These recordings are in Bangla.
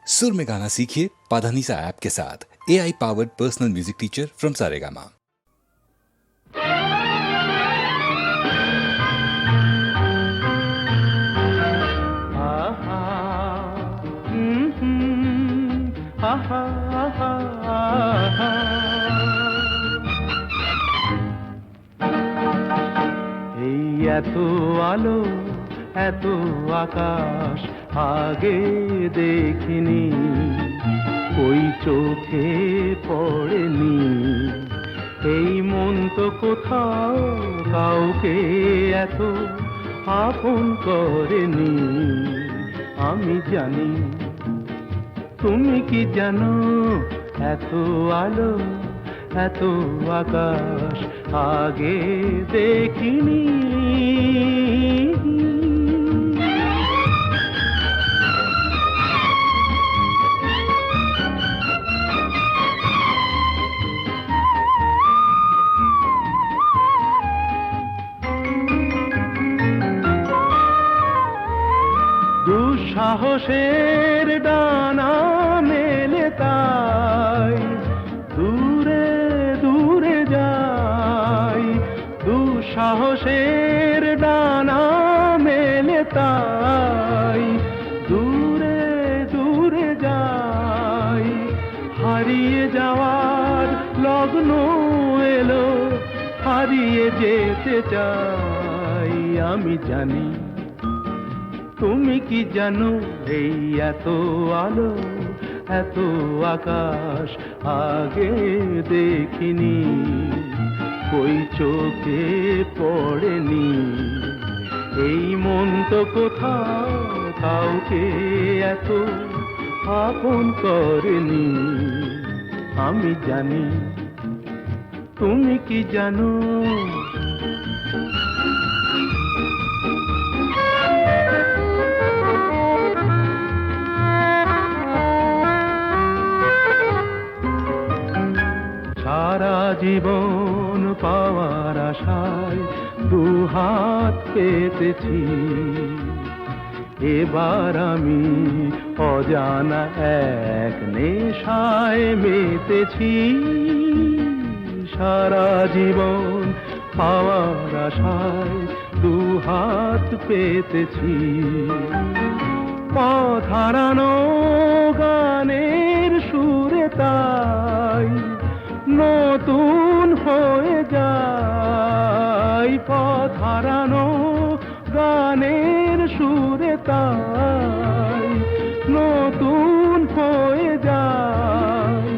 सुर में गाना सीखिए पाधानीसा ऐप के साथ। AI powered personal music teacher from Saregama. এই এত আলো এত আকাশ আগে দেখিনি, ওই চোখে পড়েনি। এই মন তো কোথাও কাউকে এত আপন করেনি। আমি জানি, তুমি কি জানো, এত আলো এত আকাশ আগে দেখিনি। দুঃসাহসের ডানা মেলে তাই দূরে দূরে যাই। দুঃসাহসের ডানা মেলে তাই দূরে দূরে যাই। হারিয়ে যাওয়ার লগ্ন এলো, হারিয়ে যেতে চাই। আমি জানি, তুমি কি জানো, এই এত আলো এত আকাশ আগে দেখিনি, ওই চোখে পড়েনি। এই মন তো কোথাও কাউকে এত আপন করেনি। আমি জানি, তুমি কি জানো। সারা জীবন পাওয়ার আশায় দুহাত পেতেছি, এবার আমি অজানা এক নেশায় মেতেছি। সারা জীবন পাওয়ার আশায় দুহাত পেতেছি, পথ হারানো গানের সুরে তাই নতুন হয়ে যায়। পথ হারানো গানের সুরে তাই নতুন হয়ে যায়।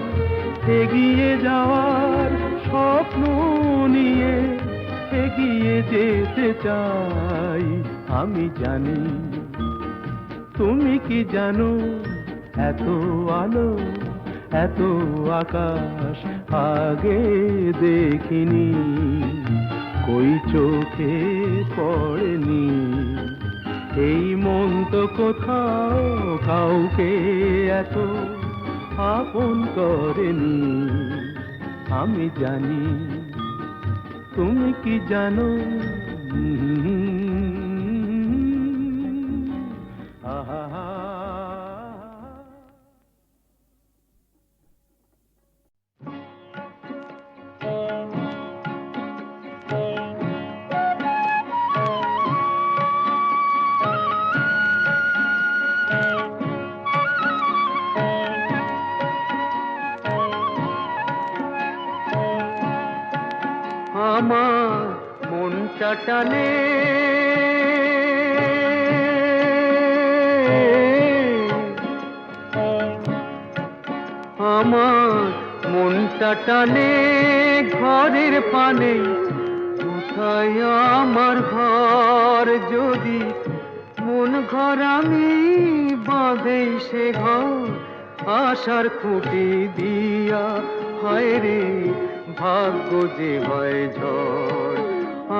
এগিয়ে যাওয়ার স্বপ্ন নিয়ে এগিয়ে যেতে চাই। আমি জানি, তুমি কি জানো, এত আলো এত আকাশ আগে দেখিনি, কই চোখে পড়েনি। এই মন তো কোথাও কাউকে এত আপন করেনি। আমি জানি, তুমি কি জানো। আমার মনটা টানে আমার মনটা টানে ঘরের পানে। কোথায় আমার ঘর, যদি মন ঘর আমি বাঁধে সে ঘর আশার খুঁটি দিয়া। হায় রে ভাগ্য যে হয় ঝড়,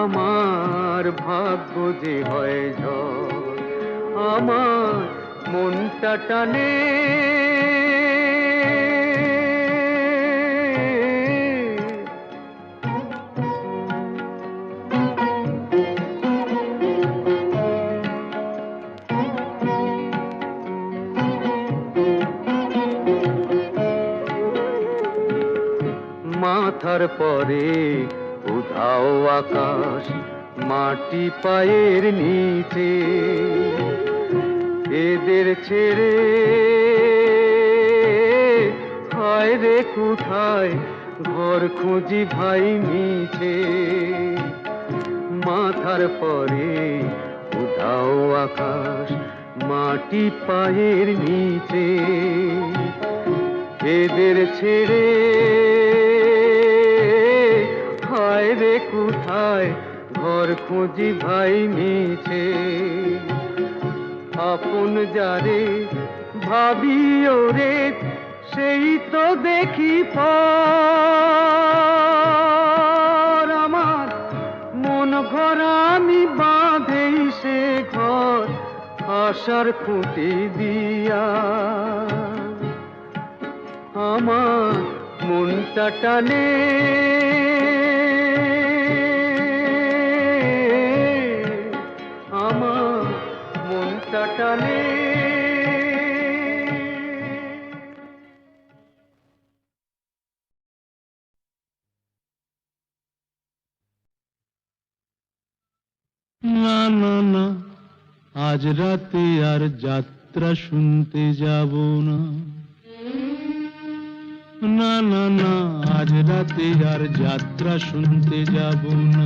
আমার ভাগ্য যে হয় ঝড়। আমার মনটা টানে মাথার পরে উধাও আকাশ, মাটি পায়ের নিচে। এদের ছেড়ে হায় রে কোথায় ঘর খুঁজি ভাই মিছে। মাথার পরে উধাও আকাশ, মাটি পায়ের নিচে। এদের ছেড়ে হায় রে কোথায় ঘর খুঁজি ভাই মিছে। আপন যারে ভাবি ওরে সেই তো দেখি পর। আমার মন ঘর আমি বাঁধেই সে ঘর আশার খুঁটি দিয়া। আমার মনটা টানে আমার মনটা টানে। না না না, আজ রাতে আর যাত্রা শুনতে যাব না। না না না, আজ রাতে আর যাত্রা শুনতে যাব না।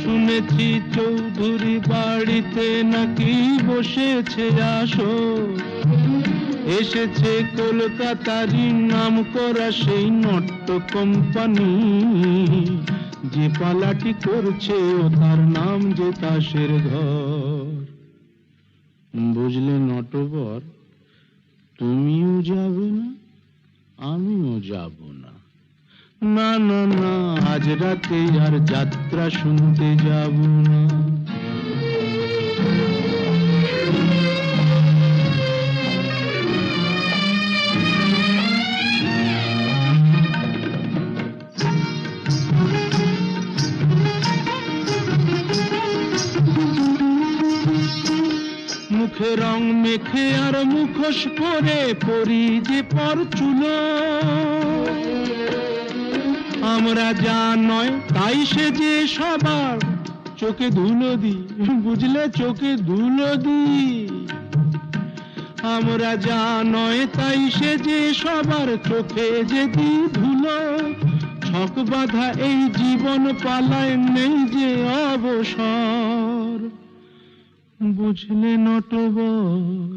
শুনেছি চৌধুরী বাড়িতে নাকি বসেছে আসর। এসেছে কলকাতারই নাম করা সেই নট্য কোম্পানি। যে পালাটি করছে ও তার নাম যে তাসের ঘর। বুঝলে নটবর, তুমিও যাবে না, আমিও যাব না। না না না, আজ রাতে আর যাত্রা শুনতে যাব না। মুখে রং মেখে আর মুখোশ পরে পরি যে পরচুল। আমরা যা নয় তাই সে যে সবার চোখে ধুলো দি। বুঝলে, চোখে ধুলো দি। আমরা যা নয় তাই সে যে সবার চোখে যে দি ধুলো। ছক বাঁধা এই জীবন পালায় নেই যে অবসর। বুঝলে নটবর,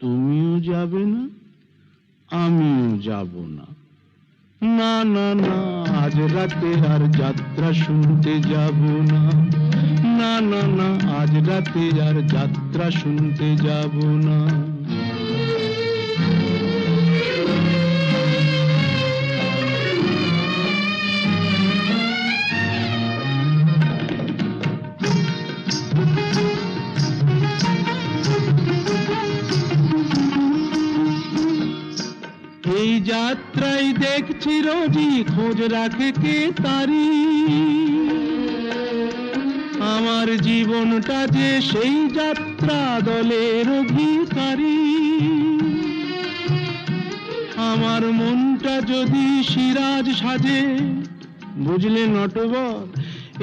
তুমিও যাবে না, আমিও যাব না। না না না, আজ রাতে আর যাত্রা শুনতে যাব না। না না না, আজ রাতে আর যাত্রা শুনতে যাব না। এই যাত্রায় দেখছি রোজই খোঁজ রাখে কে তারি। আমার জীবনটা যে সেই যাত্রা দলের অধিকারী। আমার মনটা যদি সিরাজ সাজে, বুঝলে নটবর,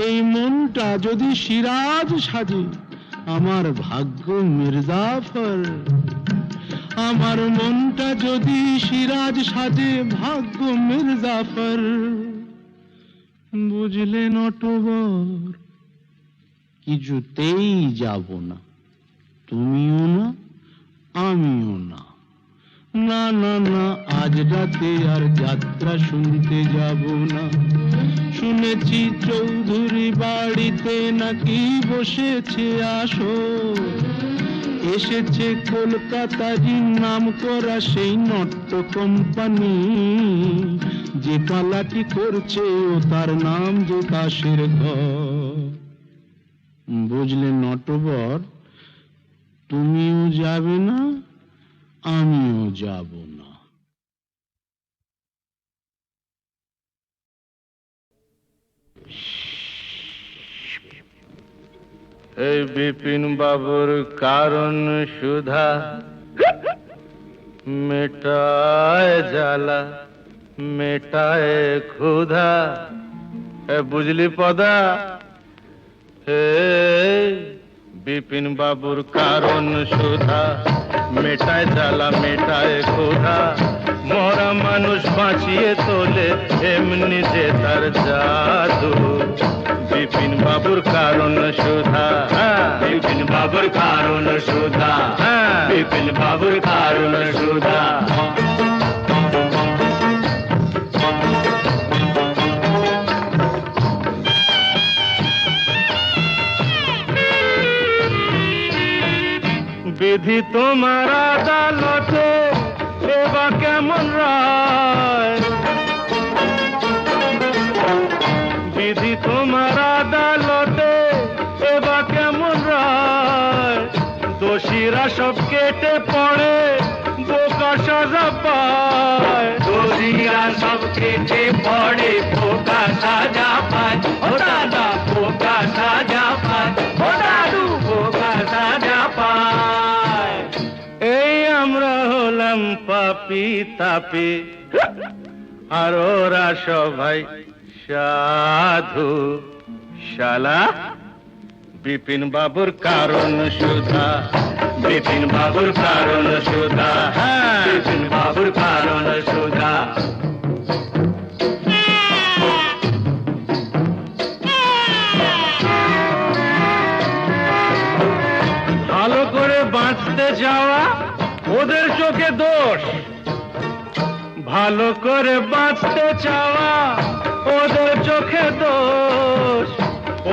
এই মনটা যদি সিরাজ সাজে, আমার ভাগ্য মির্জাফর। আমার মনটা যদি সিরাজ সাজে, ভাগ্য মির্জাফর। বুঝলে নটবর, কিছুতেই যাব না, তুমিও না, আমিও না। না না না, আজ রাতে আর যাত্রা শুনতে যাব না। শুনেছি চৌধুরী বাড়িতে নাকি বসেছে আসর। এসেছে কলকাতারই নাম করা সেই নট্য কোম্পানি। যে পালাটি করছে ও তার নাম যে তাসের ঘর। বুঝলে নটবর, তুমিও যাবে না, আমিও যাব না। এই বিপিন বাবুর কারণ সুধা মেটায় জ্বালা। মেটায় ক্ষুধা। বুঝলি পদা? হে বিপিন বাবুর কারণ সুধা, মেটায় জ্বালা মেটায় ক্ষুধা, মরা মানুষ বাঁচিয়ে তোলে এমনি যে তার জাদু। বিপিন বাবুর কারণ সুধা, বিপিন বাবুর কারণ সুধা, বিপিন বাবুর কারণ সুধা। বিধি তোমার আদালতে এবার কেমন রায়, বিধি তোমার আদালতে এবার কেমন রায়, দোষীরা সব কেটে পড়ে বোকা সাজা পায়, দোষীরা সব কেটে পড়ে বোকা সাজা পায়, ও দাদা বোকা সাজা পায়, ও দাদু বোকা সাজা পায়। এই আমরা হলাম পাপি তাপি, আর ওরা সবাই সাধু। শালা বিপিন বাবুর কারণ সুধা, বিপিন বাবুর কারণ সুধা, বিপিন বাবুর কারণ সুধা। ভালো করে বাঁচতে যাওয়া ওদের চোখে দোষ, ভালো করে বাঁচতে চাওয়া ওদের চোখে দোষ,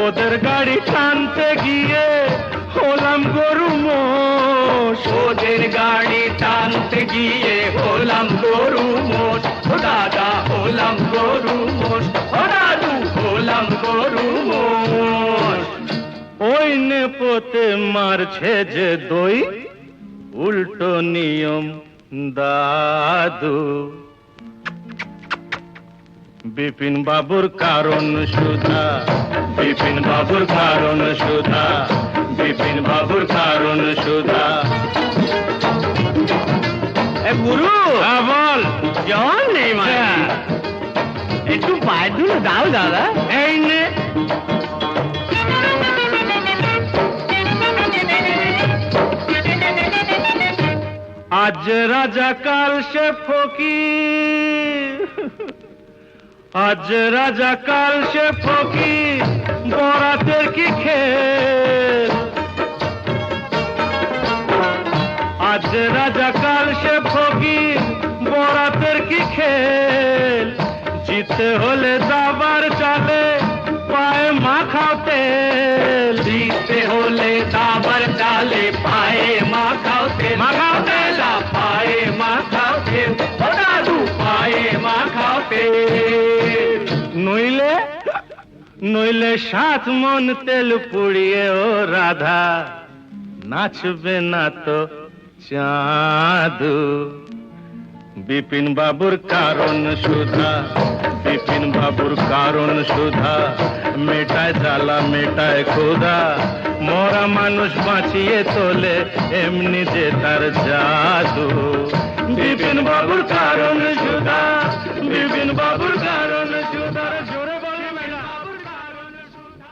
ওদের গাড়ি টানতে গিয়ে হলাম গরু মোষ, ওদের গাড়ি টানতে গিয়ে হলাম গরু মোষ, ও দাদা হলাম গরু মোষ, ও দাদু হলাম গরু মোষ। ওই নেপোতে মারছে যে দই, উল্টো নিয়ম দাদু। বিপিন বাবুর কারণ সুধা, বিপিন বাবুর কারণ সুধা, বিপিন বাবুর কারণ সুধা। গুরু বল, জন নেই মানে একটু পায়ের ধুলো দাও দাদা। এই নে। আজ রাজা কাল সে ফকির, আজ রাজা কাল সে ফকির, বরাতের কি খেল, আজ রাজা কাল সে ফকির, বরাতের কি খেল, জিতে হলে দাবার চালে পায়ে মাখাও তেল, জিতে হলে দাবার চালে পায়ে মাখাও তেল, মাখাও তেল পায়ে মাখাও তেল, ও দাদু পায়ে মাখাও তেল। নইলে নইলে 7 মন তেল পুড়িয়ে ও রাধা নাচবে না তো চাঁদু। বিপিন বাবুর কারণ সুধা, বিপিন বাবুর কারণ সুধা, মেটায় জ্বালা মেটায় ক্ষুধা, মরা মানুষ বাঁচিয়ে তোলে এমনি যে তার জাদু। বিপিন বাবুর কারণ সুধা, বিপিন বাবুর কারণ সুধা। জোরে বলে মেলা বাবুর কারণ সুধা।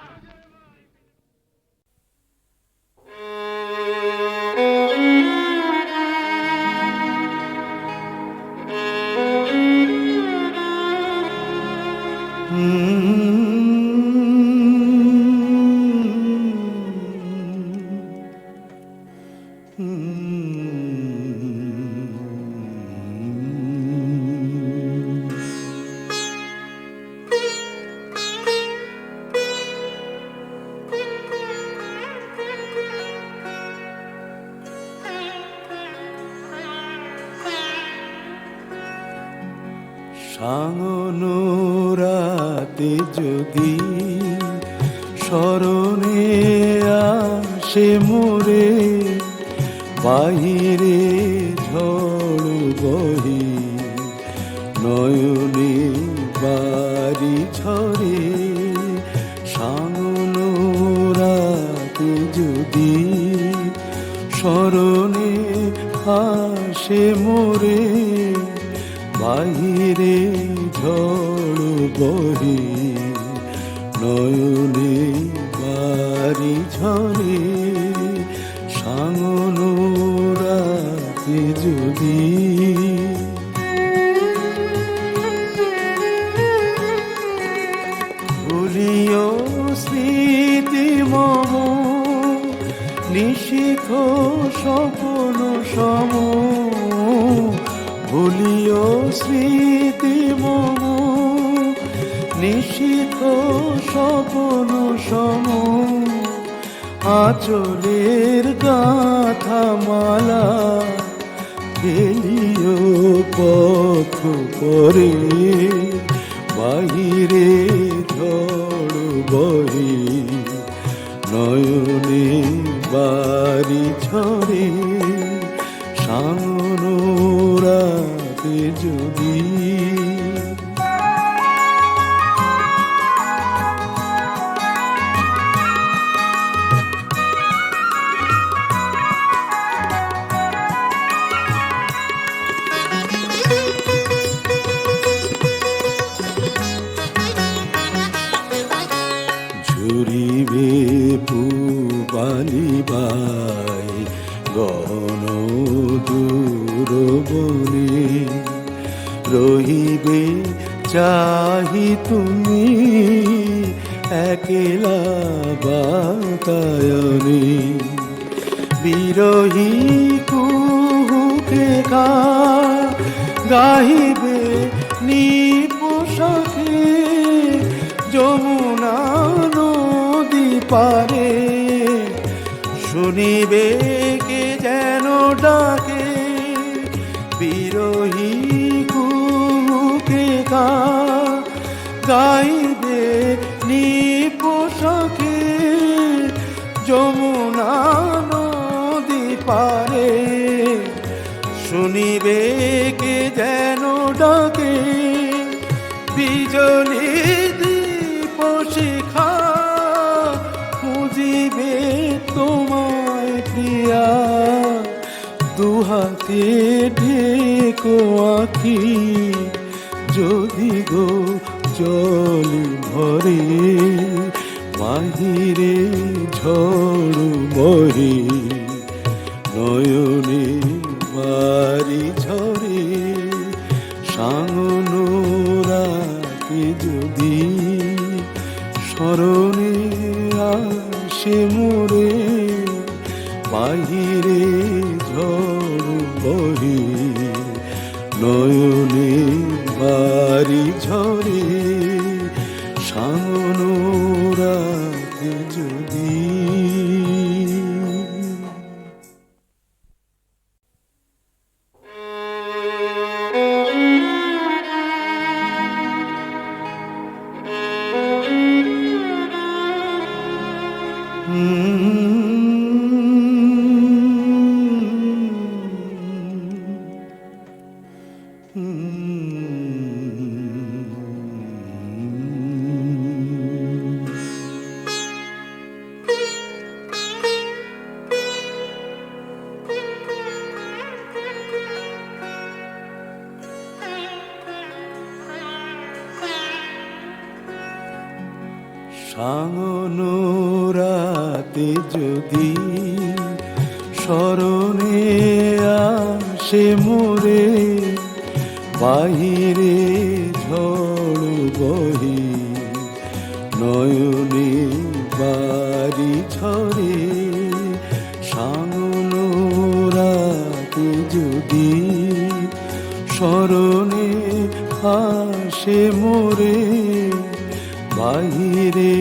সাঙ্গনো রাতে যদি স্মরণে আসে মোরে, বাহিরে ঝড় বহে নয়নে বাড়ি ঝরে, সাঙ্গনো রাতে যদি স্মরণে আসে মোরে, বাহিরে ঝড় বহে নয়নে বাড়ি ঝরে সাঙন রাতে যদি ভুলিও স্মৃতি মম নিশিথ স্বপ্ন সম ভুলিও স্মৃতি মম নিশিথ স্বপ্ন সম আঁচলের গাথা মালা ফেলিও পথ পরে বাহিরে ঝড় বহে নয়নে বাড়ি ঝরে সাঙন রাতে যদি ঝুরিবে পুবালিবাই গহন দূর বনে রহিবে চাহি তুমি একলা বাতায়নে বিরহী কুহুকে গাহিবে নিপোষাকে যমুনা নদী পারে শুনিবে কে যেন ডাকে বিরহী কুহুকে গাইবে নিপোষাকে যমুনা নদী পারে শুনিবে কে যেন ডাকে বিজলি শিখা খুঁজিবে তোমায় প্রিয়া দুহাতে ঢেকো আঁখি যদি গো জল ভরে বাহিরে ঝড় বহে নয়নে বাড়ি ঝরে সাঙন রাতে যদি স্মরণে আসে মোরে বাহিরে ঝড় বহে নয়নে বাড়ি ঝরে সাঙন রাতে যদি সাঙন রাতে যদি স্মরণে আসে মোরে বাহিরে ঝড় বহে নয়নে বাড়ি ঝরে সাঙন রাতে যদি স্মরণে আসে মোরে বাহিরে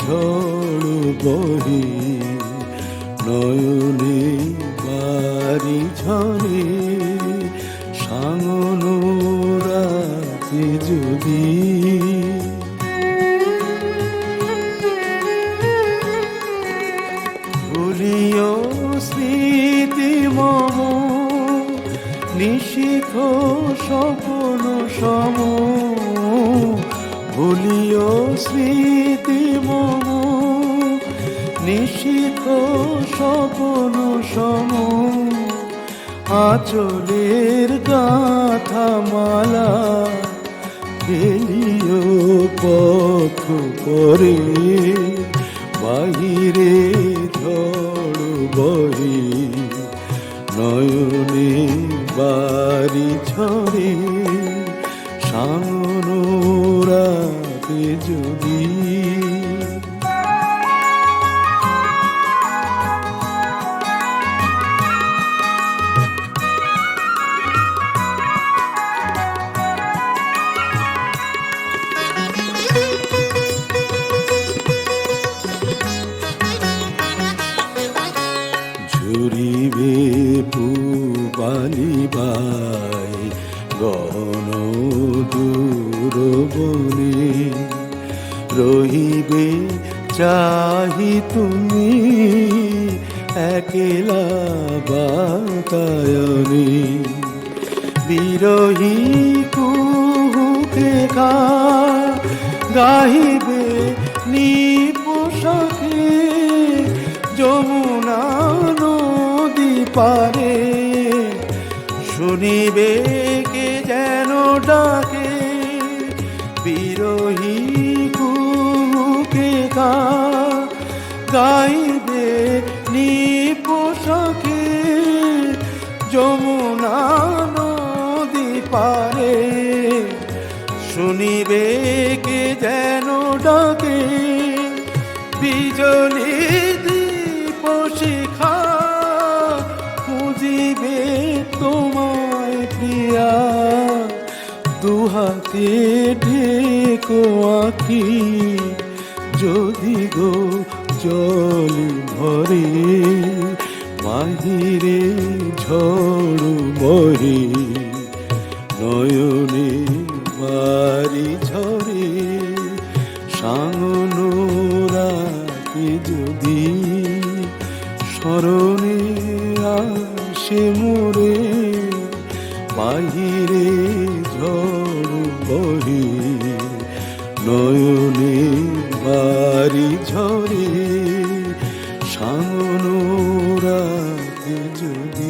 ঝড় বহে নয়নে বাড়ি ঝরে সাঙন রাতে যদি ভুলিও স্মৃতি মম নিশিথ স্বপ্ন সম ভুলিও স্মৃতি মম নিশিথ স্বপ্ন সম আঁচলের গাথা মালা ফেলিও পথ পরে বাহিরে ঝড় বহে নয়নে বাড়ি ঝরে সামনোরাতে যদি ঝুরিবে পুবালিবাই গহন দূর বনে রহিবে চাহি তুমি একলা বাতায়নে বিরহী কুহুকে গাহিবে নিপোষাকে যমুনা নদী পারে শুনিবে কে যেন ডাকে বিরহী কুহুকে গাইবে নিপোষাকে যমুনা নদী পারে শুনিবে কে যেন ডাকে বিজলি দীপ শিখা খুঁজিবে তোমায় প্রিয়া দুহাতে ঢেকো আঁখি যদি গো জল ভরে বাহিরে ঝড় বহে নয়নে বাড়ি ঝরে সাঙনোরাতে যদি স্মরণে আসে মোরে বাহিরে ঝড় বহে নয়নে বাড়ি ঝরে সাঙনোরাতে যদি